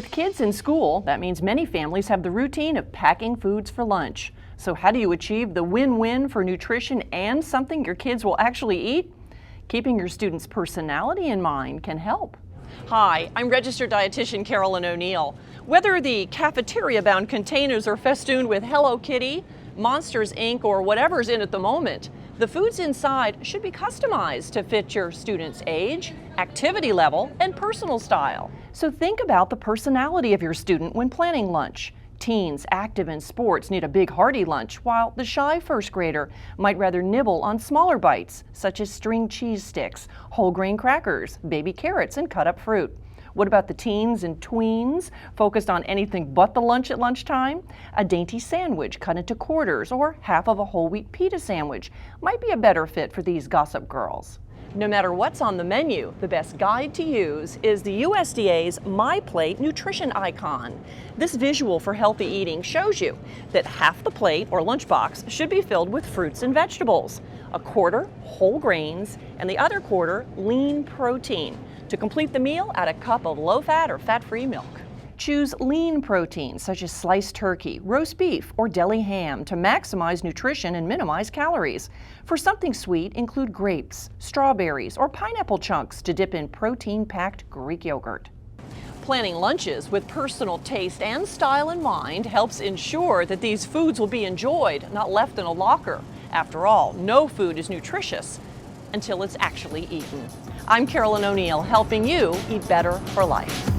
With kids in school, that means many families have the routine of packing foods for lunch. So how do you achieve the win-win for nutrition and something your kids will actually eat? Keeping your students' personality in mind can help. Hi, I'm registered dietitian Carolyn O'Neill. Whether the cafeteria-bound containers are festooned with Hello Kitty, Monsters Inc., or whatever's in at the moment, the foods inside should be customized to fit your student's age, activity level, and personal style. So think about the personality of your student when planning lunch. Teens active in sports need a big hearty lunch, while the shy first grader might rather nibble on smaller bites, such as string cheese sticks, whole grain crackers, baby carrots, and cut up fruit. What about the teens and tweens, focused on anything but the lunch at lunchtime? A dainty sandwich cut into quarters or half of a whole wheat pita sandwich might be a better fit for these gossip girls. No matter what's on the menu, the best guide to use is the USDA's MyPlate nutrition icon. This visual for healthy eating shows you that half the plate or lunchbox should be filled with fruits and vegetables, a quarter whole grains, and the other quarter lean protein. To complete the meal, add a cup of low-fat or fat-free milk. Choose lean proteins such as sliced turkey, roast beef, or deli ham to maximize nutrition and minimize calories. For something sweet, include grapes, strawberries, or pineapple chunks to dip in protein-packed Greek yogurt. Planning lunches with personal taste and style in mind helps ensure that these foods will be enjoyed, not left in a locker. After all, no food is nutritious until it's actually eaten. I'm Carolyn O'Neill, helping you eat better for life.